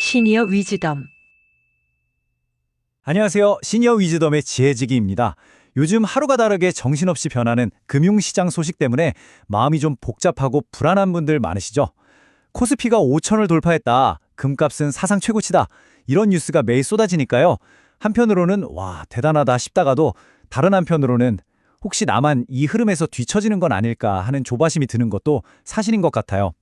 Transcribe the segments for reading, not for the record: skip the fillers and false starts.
시니어 위즈덤. 안녕하세요. 시니어 위즈덤의 지혜지기입니다. 요즘 하루가 다르게 정신없이 변하는 금융시장 소식 때문에 마음이 좀 복잡하고 불안한 분들 많으시죠? 코스피가 5천을 돌파했다. 금값은 사상 최고치다. 이런 뉴스가 매일 쏟아지니까요. 한편으로는 와, 대단하다 싶다가도 다른 한편으로는 혹시 나만 이 흐름에서 뒤처지는 건 아닐까 하는 조바심이 드는 것도 사실인 것 같아요.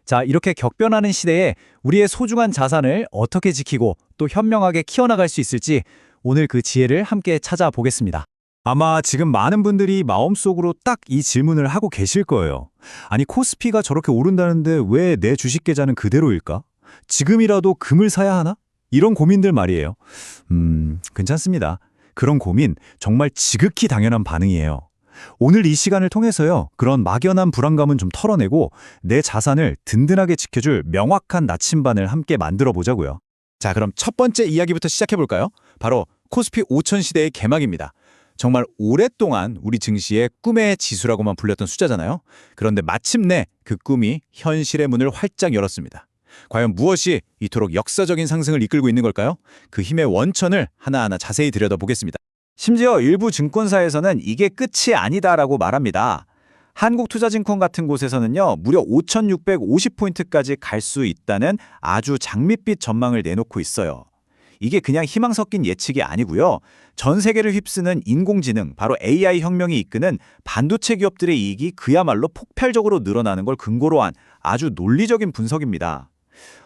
자, 이렇게 격변하는 시대에 우리의 소중한 자산을 어떻게 지키고 또 현명하게 키워나갈 수 있을지 오늘 그 지혜를 함께 찾아보겠습니다. 아마 지금 많은 분들이 마음속으로 딱 이 질문을 하고 계실 거예요. 아니, 코스피가 저렇게 오른다는데 왜 내 주식 계좌는 그대로일까? 지금이라도 금을 사야 하나? 이런 고민들 말이에요. 괜찮습니다. 그런 고민 정말 지극히 당연한 반응이에요. 오늘 이 시간을 통해서요, 그런 막연한 불안감은 좀 털어내고 내 자산을 든든하게 지켜줄 명확한 나침반을 함께 만들어 보자고요. 자, 그럼 첫 번째 이야기부터 시작해 볼까요? 바로 코스피 5천 시대의 개막입니다. 정말 오랫동안 우리 증시의 꿈의 지수라고만 불렸던 숫자잖아요. 그런데 마침내 그 꿈이 현실의 문을 활짝 열었습니다. 과연 무엇이 이토록 역사적인 상승을 이끌고 있는 걸까요? 그 힘의 원천을 하나하나 자세히 들여다보겠습니다. 심지어 일부 증권사에서는 이게 끝이 아니다라고 말합니다. 한국투자증권 같은 곳에서는요, 무려 5,650포인트까지 갈 수 있다는 아주 장밋빛 전망을 내놓고 있어요. 이게 그냥 희망 섞인 예측이 아니고요. 전 세계를 휩쓰는 인공지능, 바로 AI 혁명이 이끄는 반도체 기업들의 이익이 그야말로 폭발적으로 늘어나는 걸 근거로 한 아주 논리적인 분석입니다.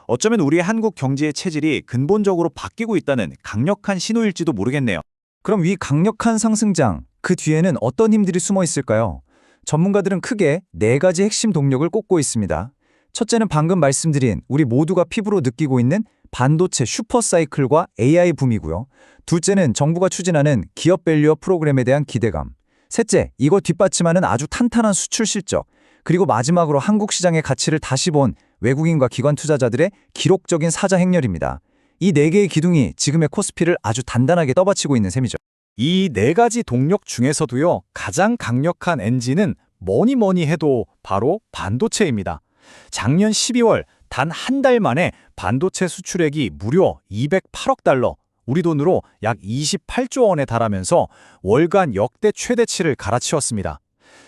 어쩌면 우리 한국 경제의 체질이 근본적으로 바뀌고 있다는 강력한 신호일지도 모르겠네요. 그럼 위 강력한 상승장, 그 뒤에는 어떤 힘들이 숨어 있을까요? 전문가들은 크게 4가지 핵심 동력을 꼽고 있습니다. 첫째는 방금 말씀드린 우리 모두가 피부로 느끼고 있는 반도체 슈퍼사이클과 AI 붐이고요. 둘째는 정부가 추진하는 기업 밸류업 프로그램에 대한 기대감. 셋째, 이걸 뒷받침하는 아주 탄탄한 수출 실적. 그리고 마지막으로 한국 시장의 가치를 다시 본 외국인과 기관 투자자들의 기록적인 사자 행렬입니다. 이 4개의 기둥이 지금의 코스피를 아주 단단하게 떠받치고 있는 셈이죠. 이 4가지 동력 중에서도요, 가장 강력한 엔진은 뭐니 해도 바로 반도체입니다. 작년 12월 단 한 달 만에 반도체 수출액이 무려 208억 달러, 우리 돈으로 약 28조 원에 달하면서 월간 역대 최대치를 갈아치웠습니다.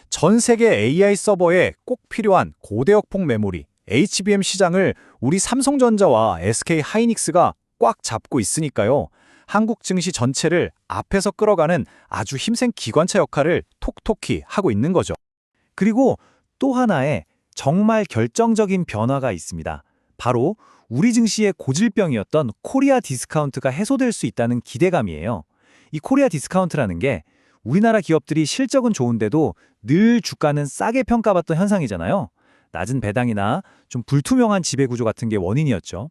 전 세계 AI 서버에 꼭 필요한 고대역폭 메모리, HBM 시장을 우리 삼성전자와 SK 하이닉스가 꽉 잡고 있으니까요. 한국 증시 전체를 앞에서 끌어가는 아주 힘센 기관차 역할을 톡톡히 하고 있는 거죠. 그리고 또 하나의 정말 결정적인 변화가 있습니다. 바로 우리 증시의 고질병이었던 코리아 디스카운트가 해소될 수 있다는 기대감이에요. 이 코리아 디스카운트라는 게 우리나라 기업들이 실적은 좋은데도 늘 주가는 싸게 평가받던 현상이잖아요. 낮은 배당이나 좀 불투명한 지배구조 같은 게 원인이었죠.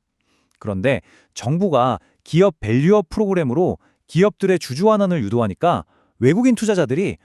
그런데 정부가 기업 밸류업 프로그램으로 기업들의 주주환원을 유도하니까 외국인 투자자들이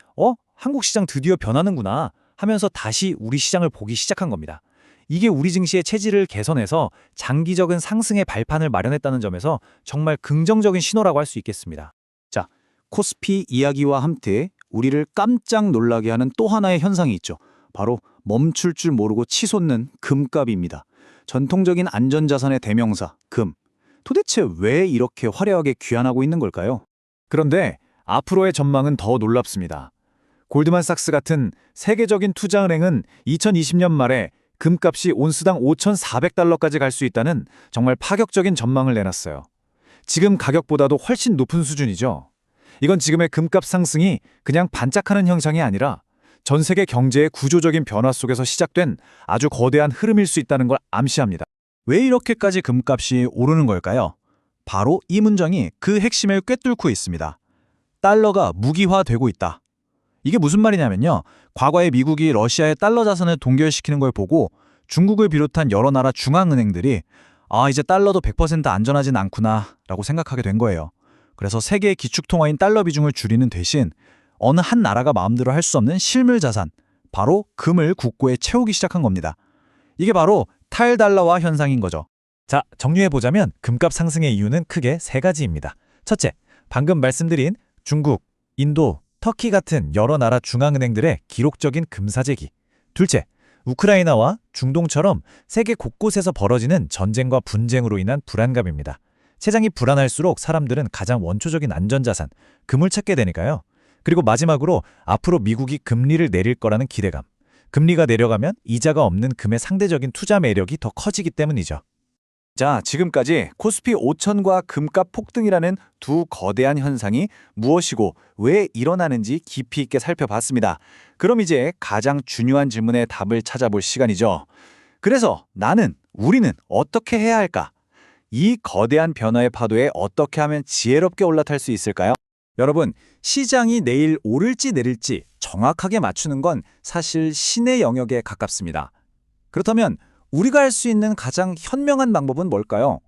한국 시장 드디어 변하는구나 하면서 다시 우리 시장을 보기 시작한 겁니다. 이게 우리 증시의 체질을 개선해서 장기적인 상승의 발판을 마련했다는 점에서 정말 긍정적인 신호라고 할 수 있겠습니다. 자, 코스피 이야기와 함께 우리를 깜짝 놀라게 하는 또 하나의 현상이 있죠. 바로 멈출 줄 모르고 치솟는 금값입니다. 전통적인 안전자산의 대명사, 금. 도대체 왜 이렇게 화려하게 귀환하고 있는 걸까요? 그런데 앞으로의 전망은 더 놀랍습니다. 골드만삭스 같은 세계적인 투자은행은 2020년 말에 금값이 온스당 5,400달러까지 갈 수 있다는 정말 파격적인 전망을 내놨어요. 지금 가격보다도 훨씬 높은 수준이죠. 이건 지금의 금값 상승이 그냥 반짝하는 현상이 아니라 전 세계 경제의 구조적인 변화 속에서 시작된 아주 거대한 흐름일 수 있다는 걸 암시합니다. 왜 이렇게까지 금값이 오르는 걸까요? 바로 이 문장이 그 핵심을 꿰뚫고 있습니다. 달러가 무기화되고 있다. 이게 무슨 말이냐면요. 과거에 미국이 러시아의 달러 자산을 동결시키는 걸 보고 중국을 비롯한 여러 나라 중앙은행들이 이제 달러도 100% 안전하진 않구나 라고 생각하게 된 거예요. 그래서 세계의 기축통화인 달러 비중을 줄이는 대신 어느 한 나라가 마음대로 할 수 없는 실물 자산, 바로 금을 국고에 채우기 시작한 겁니다. 이게 바로 탈달러화 현상인 거죠. 자, 정리해보자면 금값 상승의 이유는 크게 3가지입니다. 첫째, 방금 말씀드린 중국, 인도, 터키 같은 여러 나라 중앙은행들의 기록적인 금사재기. 둘째, 우크라이나와 중동처럼 세계 곳곳에서 벌어지는 전쟁과 분쟁으로 인한 불안감입니다. 세상이 불안할수록 사람들은 가장 원초적인 안전자산, 금을 찾게 되니까요. 그리고 마지막으로 앞으로 미국이 금리를 내릴 거라는 기대감. 금리가 내려가면 이자가 없는 금의 상대적인 투자 매력이 더 커지기 때문이죠. 자, 지금까지 코스피 5천과 금값 폭등이라는 두 거대한 현상이 무엇이고 왜 일어나는지 깊이 있게 살펴봤습니다. 그럼 이제 가장 중요한 질문에 답을 찾아볼 시간이죠. 그래서 우리는 어떻게 해야 할까? 이 거대한 변화의 파도에 어떻게 하면 지혜롭게 올라탈 수 있을까요? 여러분, 시장이 내일 오를지 내릴지 정확하게 맞추는 건 사실 신의 영역에 가깝습니다. 그렇다면 우리가 할 수 있는 가장 현명한 방법은 뭘까요?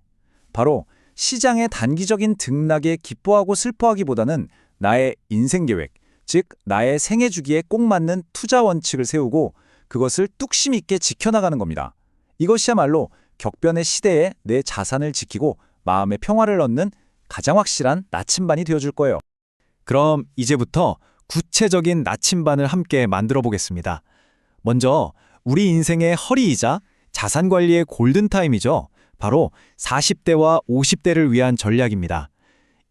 바로 시장의 단기적인 등락에 기뻐하고 슬퍼하기보다는 나의 인생 계획, 즉 나의 생애 주기에 꼭 맞는 투자 원칙을 세우고 그것을 뚝심 있게 지켜나가는 겁니다. 이것이야말로 격변의 시대에 내 자산을 지키고 마음의 평화를 얻는 가장 확실한 나침반이 되어줄 거예요. 그럼 이제부터 구체적인 나침반을 함께 만들어 보겠습니다. 먼저 우리 인생의 허리이자 자산 관리의 골든타임이죠. 바로 40대와 50대를 위한 전략입니다.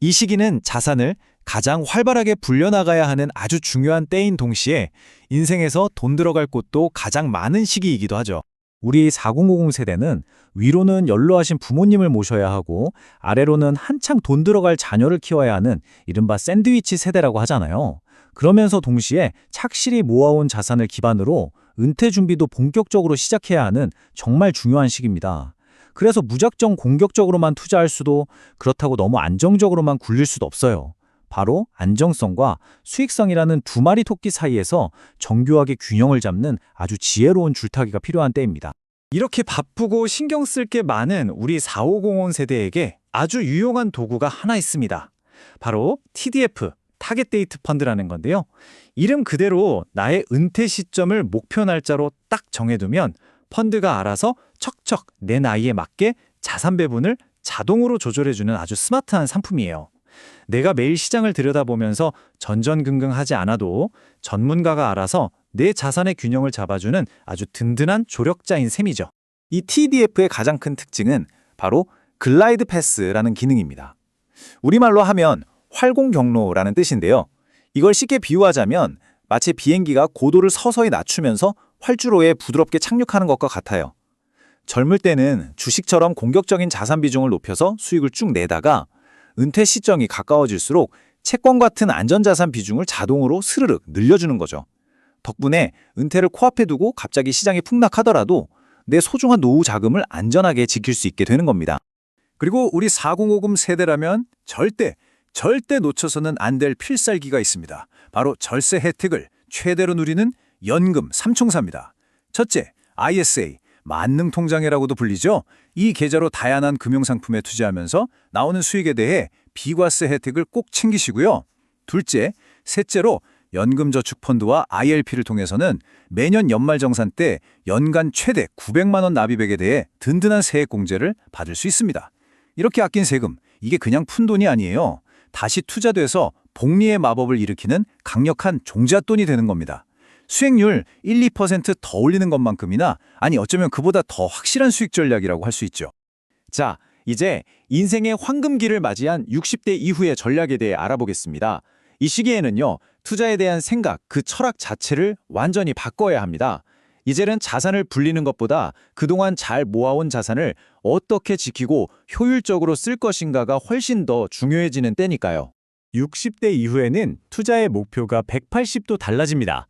이 시기는 자산을 가장 활발하게 불려나가야 하는 아주 중요한 때인 동시에 인생에서 돈 들어갈 곳도 가장 많은 시기이기도 하죠. 우리 4050 세대는 위로는 연로하신 부모님을 모셔야 하고 아래로는 한창 돈 들어갈 자녀를 키워야 하는 이른바 샌드위치 세대라고 하잖아요. 그러면서 동시에 착실히 모아온 자산을 기반으로 은퇴 준비도 본격적으로 시작해야 하는 정말 중요한 시기입니다. 그래서 무작정 공격적으로만 투자할 수도 그렇다고 너무 안정적으로만 굴릴 수도 없어요. 바로 안정성과 수익성이라는 두 마리 토끼 사이에서 정교하게 균형을 잡는 아주 지혜로운 줄타기가 필요한 때입니다. 이렇게 바쁘고 신경 쓸 게 많은 우리 4505 세대에게 아주 유용한 도구가 하나 있습니다. 바로 TDF, 타겟 데이트 펀드라는 건데요. 이름 그대로 나의 은퇴 시점을 목표 날짜로 딱 정해두면 펀드가 알아서 척척 내 나이에 맞게 자산 배분을 자동으로 조절해주는 아주 스마트한 상품이에요. 내가 매일 시장을 들여다보면서 전전긍긍하지 않아도 전문가가 알아서 내 자산의 균형을 잡아주는 아주 든든한 조력자인 셈이죠. 이 TDF의 가장 큰 특징은 바로 글라이드 패스라는 기능입니다. 우리말로 하면 활공 경로라는 뜻인데요. 이걸 쉽게 비유하자면 마치 비행기가 고도를 서서히 낮추면서 활주로에 부드럽게 착륙하는 것과 같아요. 젊을 때는 주식처럼 공격적인 자산 비중을 높여서 수익을 쭉 내다가 은퇴 시점이 가까워질수록 채권 같은 안전자산 비중을 자동으로 스르륵 늘려주는 거죠. 덕분에 은퇴를 코앞에 두고 갑자기 시장이 폭락하더라도 내 소중한 노후 자금을 안전하게 지킬 수 있게 되는 겁니다. 그리고 우리 4050 세대라면 절대 놓쳐서는 안 될 필살기가 있습니다. 바로 절세 혜택을 최대로 누리는 연금 삼총사입니다. 첫째, ISA, 만능통장이라고도 불리죠. 이 계좌로 다양한 금융상품에 투자하면서 나오는 수익에 대해 비과세 혜택을 꼭 챙기시고요. 둘째, 셋째로 연금저축펀드와 ILP를 통해서는 매년 연말정산 때 연간 최대 900만 원 납입액에 대해 든든한 세액공제를 받을 수 있습니다. 이렇게 아낀 세금, 이게 그냥 푼돈이 아니에요. 다시 투자돼서 복리의 마법을 일으키는 강력한 종잣돈이 되는 겁니다. 수익률 1~2%더 올리는 것만큼이나 아니 어쩌면 그보다 더 확실한 수익 전략이라고 할 수 있죠. 자, 이제 인생의 황금기를 맞이한 60대 이후의 전략에 대해 알아보겠습니다. 이 시기에는요, 투자에 대한 생각, 그 철학 자체를 완전히 바꿔야 합니다. 이제는 자산을 불리는 것보다 그동안 잘 모아온 자산을 어떻게 지키고 효율적으로 쓸 것인가가 훨씬 더 중요해지는 때니까요. 60대 이후에는 투자의 목표가 180도 달라집니다.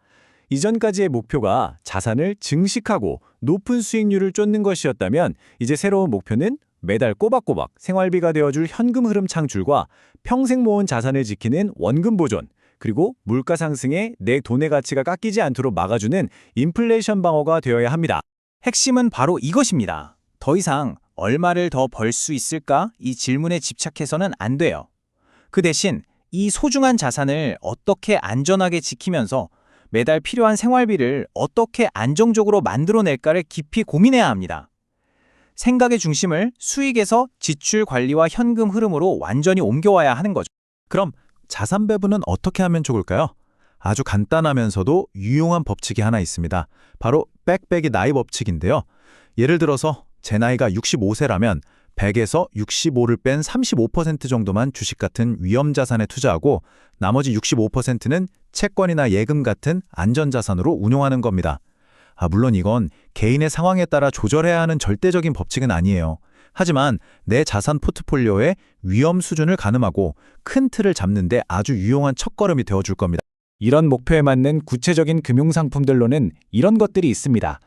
이전까지의 목표가 자산을 증식하고 높은 수익률을 쫓는 것이었다면 이제 새로운 목표는 매달 꼬박꼬박 생활비가 되어줄 현금 흐름 창출과 평생 모은 자산을 지키는 원금 보존, 그리고 물가 상승에 내 돈의 가치가 깎이지 않도록 막아주는 인플레이션 방어가 되어야 합니다. 핵심은 바로 이것입니다. 더 이상 얼마를 더 벌 수 있을까? 이 질문에 집착해서는 안 돼요. 그 대신 이 소중한 자산을 어떻게 안전하게 지키면서 매달 필요한 생활비를 어떻게 안정적으로 만들어낼까를 깊이 고민해야 합니다. 생각의 중심을 수익에서 지출 관리와 현금 흐름으로 완전히 옮겨와야 하는 거죠. 그럼 자산 배분은 어떻게 하면 좋을까요? 아주 간단하면서도 유용한 법칙이 하나 있습니다. 바로 빽빽이 나이 법칙인데요. 예를 들어서 제 나이가 65세라면 100에서 65를 뺀 35% 정도만 주식 같은 위험 자산에 투자하고 나머지 65%는 채권이나 예금 같은 안전 자산으로 운용하는 겁니다. 물론 이건 개인의 상황에 따라 조절해야 하는 절대적인 법칙은 아니에요. 하지만 내 자산 포트폴리오의 위험 수준을 가늠하고 큰 틀을 잡는 데 아주 유용한 첫걸음이 되어줄 겁니다. 이런 목표에 맞는 구체적인 금융상품들로는 이런 것들이 있습니다.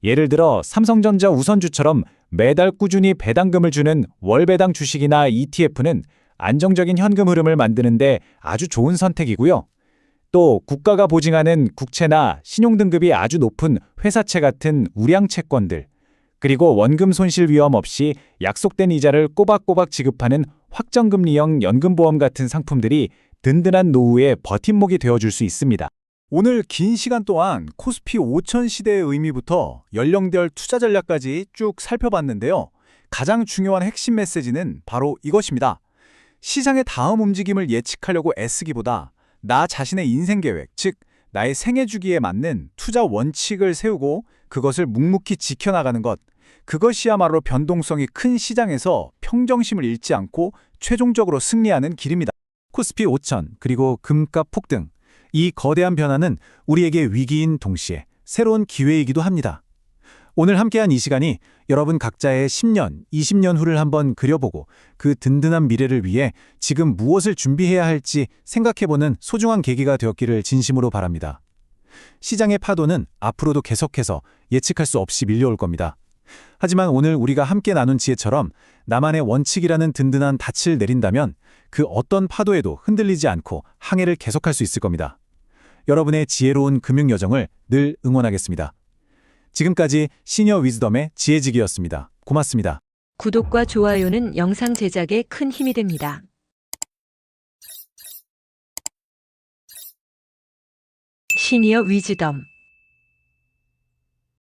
예를 들어 삼성전자 우선주처럼 매달 꾸준히 배당금을 주는 월배당 주식이나 ETF는 안정적인 현금 흐름을 만드는데 아주 좋은 선택이고요. 또 국가가 보증하는 국채나 신용등급이 아주 높은 회사채 같은 우량 채권들, 그리고 원금 손실 위험 없이 약속된 이자를 꼬박꼬박 지급하는 확정금리형 연금보험 같은 상품들이 든든한 노후의 버팀목이 되어줄 수 있습니다. 오늘 긴 시간 동안 코스피 5000 시대의 의미부터 연령별 투자 전략까지 쭉 살펴봤는데요. 가장 중요한 핵심 메시지는 바로 이것입니다. 시장의 다음 움직임을 예측하려고 애쓰기보다 나 자신의 인생 계획, 즉 나의 생애 주기에 맞는 투자 원칙을 세우고 그것을 묵묵히 지켜나가는 것, 그것이야말로 변동성이 큰 시장에서 평정심을 잃지 않고 최종적으로 승리하는 길입니다. 코스피 5000 그리고 금값 폭등, 이 거대한 변화는 우리에게 위기인 동시에 새로운 기회이기도 합니다. 오늘 함께한 이 시간이 여러분 각자의 10년, 20년 후를 한번 그려보고 그 든든한 미래를 위해 지금 무엇을 준비해야 할지 생각해보는 소중한 계기가 되었기를 진심으로 바랍니다. 시장의 파도는 앞으로도 계속해서 예측할 수 없이 밀려올 겁니다. 하지만 오늘 우리가 함께 나눈 지혜처럼 나만의 원칙이라는 든든한 닻을 내린다면 그 어떤 파도에도 흔들리지 않고 항해를 계속할 수 있을 겁니다. 여러분의 지혜로운 금융 여정을 늘 응원하겠습니다. 지금까지 시니어 위즈덤의 지혜지기였습니다. 고맙습니다. 구독과 좋아요는 영상 제작에 큰 힘이 됩니다. 시니어 위즈덤